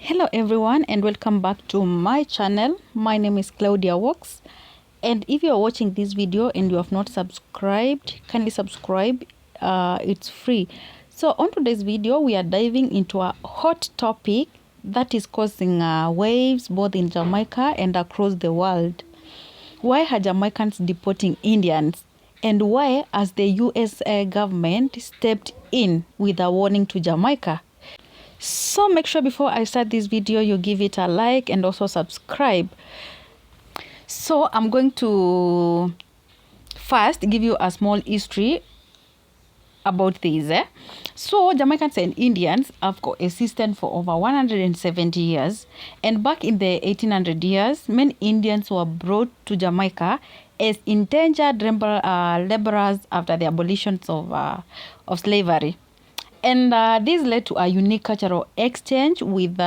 Hello everyone and welcome back to my channel. My name is Claudia Walks, and if you are watching this video and you have not subscribed, kindly subscribe. It's free. So on today's video we are diving into a hot topic that is causing waves both in Jamaica and across the world. Why are Jamaicans deporting Indians, and why has the USA government stepped in with a warning to Jamaica? So make sure before I start this video you give it a like and also subscribe. So I'm going to first give you a small history about this. So Jamaicans and Indians have coexisted for over 170 years, and back in the 1800 years many Indians were brought to Jamaica as endangered laborers after the abolition of slavery. And this led to a unique cultural exchange, with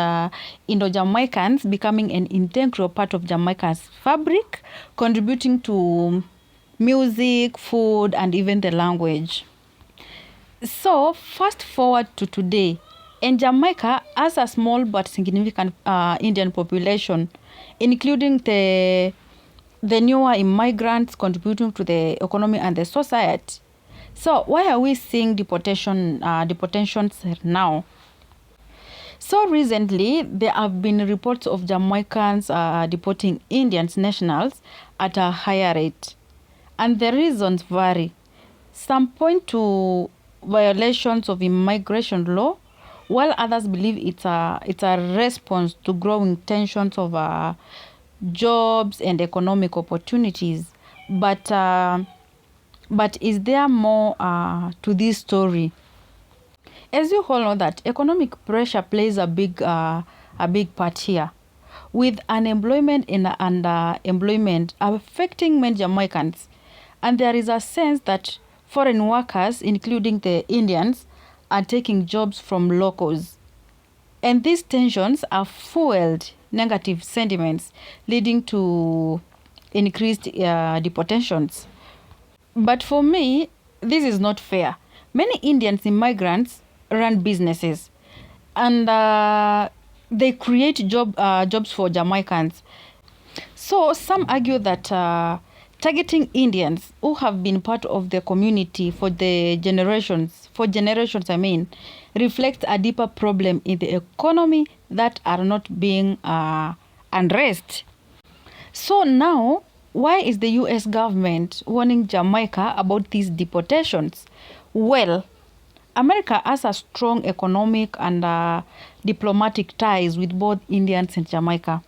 Indo-Jamaicans becoming an integral part of Jamaica's fabric, contributing to music, food, and even the language. So fast forward to today, and Jamaica has a small but significant Indian population, including the newer immigrants contributing to the economy and the society. So why are we seeing deportations now? So recently there have been reports of Jamaicans deporting Indians nationals at a higher rate, and the reasons vary. Some point to violations of immigration law, while others believe it's a response to growing tensions of jobs and economic opportunities. But is there more to this story? As you all know that economic pressure plays a big part here, with unemployment and underemployment affecting many Jamaicans, and there is a sense that foreign workers, including the Indians, are taking jobs from locals, and these tensions have fueled negative sentiments, leading to increased deportations. But for me, this is not fair. Many Indian immigrants run businesses, and they create jobs for Jamaicans. So some argue that targeting Indians who have been part of the community for generations, reflects a deeper problem in the economy that are not being addressed. So now, why is the U.S. government warning Jamaica about these deportations? Well, America has a strong economic and diplomatic ties with both Indians and Jamaica.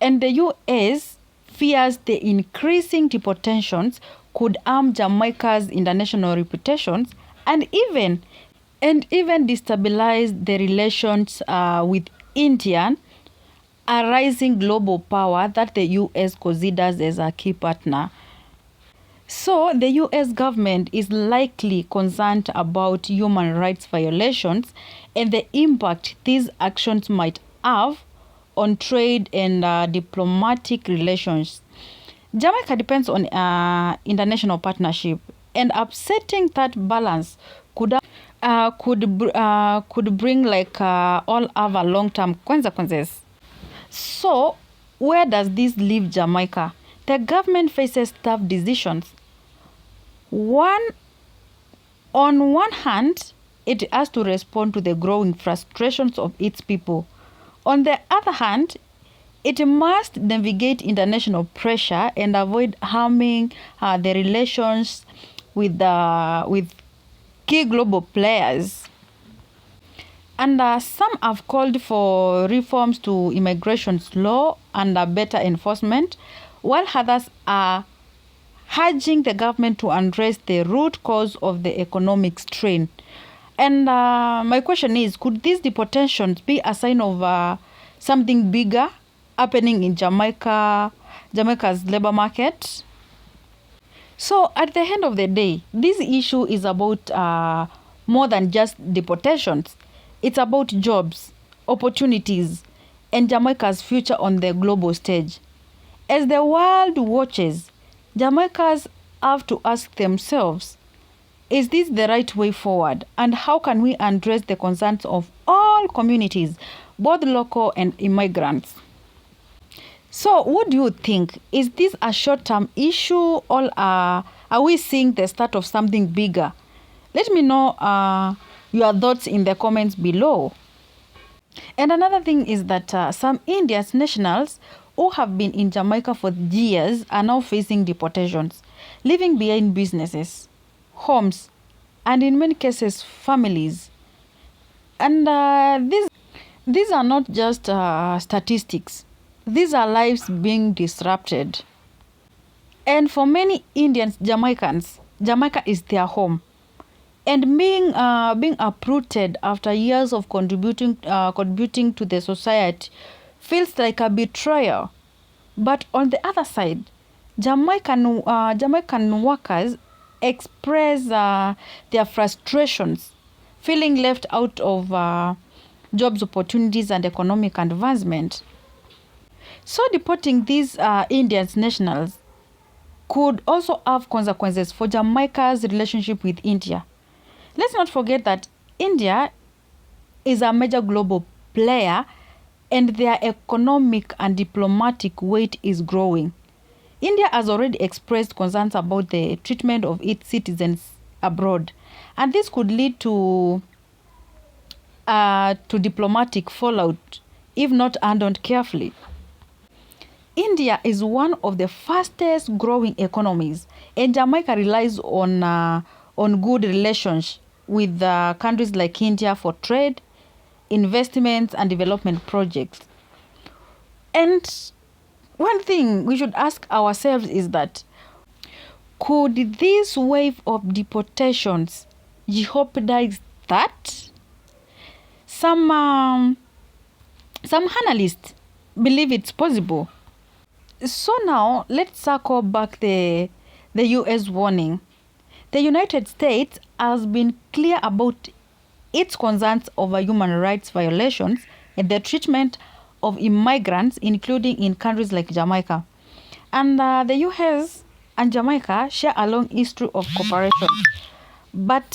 And the U.S. fears the increasing deportations could harm Jamaica's international reputations and even destabilize the relations with India, a rising global power that the U.S. considers as a key partner. So the U.S. government is likely concerned about human rights violations and the impact these actions might have on trade and diplomatic relations. Jamaica depends on international partnership, and upsetting that balance could bring all other long-term consequences. So, where does this leave Jamaica? The government faces tough decisions. On one hand, it has to respond to the growing frustrations of its people. On the other hand, it must navigate international pressure and avoid harming the relations with key global players. And some have called for reforms to immigration law and better enforcement, while others are urging the government to address the root cause of the economic strain. And my question is, could these deportations be a sign of something bigger happening in Jamaica's labor market? So at the end of the day, this issue is about more than just deportations. It's about jobs, opportunities, and Jamaica's future on the global stage. As the world watches, Jamaicans have to ask themselves, is this the right way forward? And how can we address the concerns of all communities, both local and immigrants. So what do you think? Is this a short-term issue, or are we seeing the start of something bigger? Let me know your thoughts in the comments below. And another thing is that some Indian nationals who have been in Jamaica for years are now facing deportations, leaving behind businesses, homes, and in many cases, families. And these are not just statistics. These are lives being disrupted. And for many Indians, Jamaicans, Jamaica is their home. And being uprooted after years of contributing to the society feels like a betrayal. But on the other side, Jamaican workers express their frustrations, feeling left out of jobs opportunities and economic advancement. So deporting these Indian nationals could also have consequences for Jamaica's relationship with India. Let's not forget that India is a major global player, and their economic and diplomatic weight is growing. India has already expressed concerns about the treatment of its citizens abroad, and this could lead to diplomatic fallout if not handled carefully. India is one of the fastest growing economies, and Jamaica relies on good relations with countries like India for trade, investments, and development projects. And one thing we should ask ourselves is that, could this wave of deportations jeopardize that? Some analysts believe it's possible. So now let's circle back the U.S. warning. The United States has been clear about its concerns over human rights violations and the treatment of immigrants, including in countries like Jamaica. And the U.S. and Jamaica share a long history of cooperation. But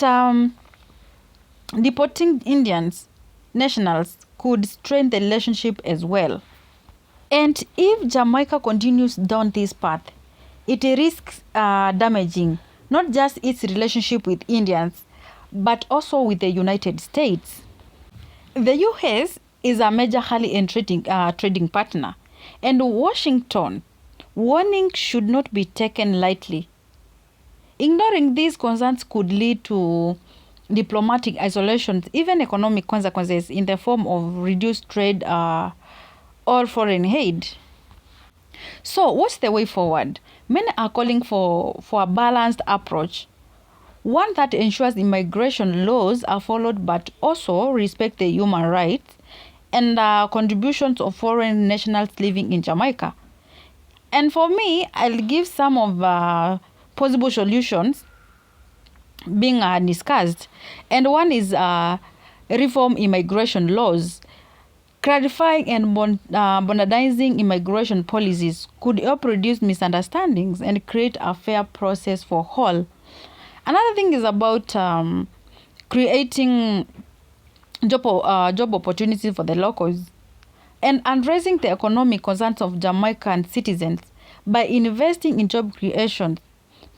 deporting Indians nationals could strain the relationship as well. And if Jamaica continues down this path, it risks damaging not just its relationship with Indians, but also with the United States. The U.S. is a major ally trading partner, and Washington warning should not be taken lightly. Ignoring these concerns could lead to diplomatic isolation, even economic consequences in the form of reduced trade or foreign aid. So what's the way forward? Many are calling for a balanced approach, one that ensures immigration laws are followed but also respect the human rights and contributions of foreign nationals living in Jamaica. And for me, I'll give some of possible solutions being discussed. And one is reform immigration laws. Clarifying and modernizing immigration policies could help reduce misunderstandings and create a fair process for all. Another thing is about creating job opportunities for the locals and addressing the economic concerns of Jamaican citizens by investing in job creation,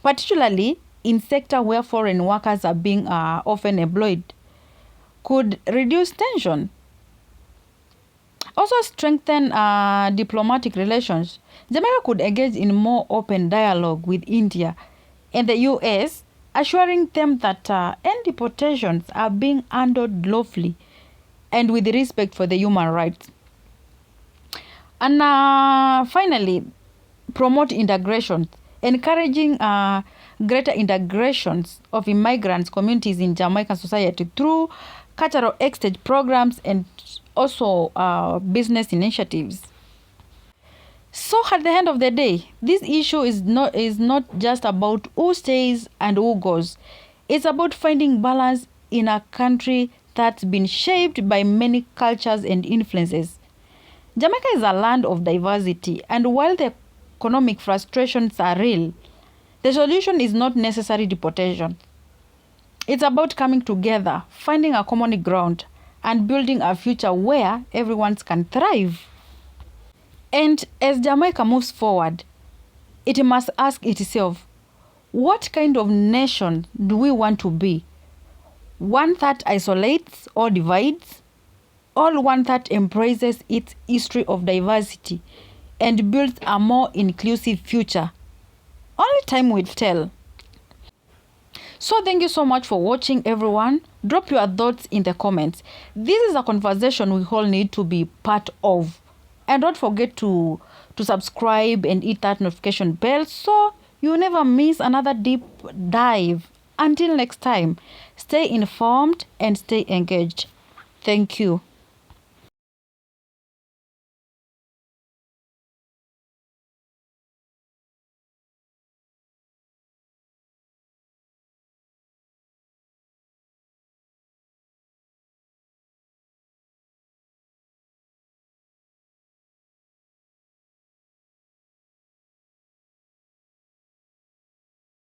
particularly in sectors where foreign workers are being often employed, could reduce tension. Also strengthen diplomatic relations. Jamaica could engage in more open dialogue with India and the U.S., assuring them that any deportations are being handled lawfully and with respect for the human rights. And finally, promote integration, encouraging greater integrations of immigrants communities in Jamaican society through cultural exchange programs and also business initiatives. So at the end of the day, this issue is not just about who stays and who goes. It's about finding balance in a country that's been shaped by many cultures and influences. Jamaica is a land of diversity, and while the economic frustrations are real, the solution is not necessarily deportation. It's about coming together, finding a common ground, and building a future where everyone can thrive. And as Jamaica moves forward, it must ask itself, what kind of nation do we want to be? One that isolates or divides, or one that embraces its history of diversity and builds a more inclusive future? Only time will tell. So thank you so much for watching, everyone. Drop your thoughts in the comments. This is a conversation we all need to be part of. And don't forget to subscribe and hit that notification bell so you never miss another deep dive. Until next time, stay informed and stay engaged. Thank you.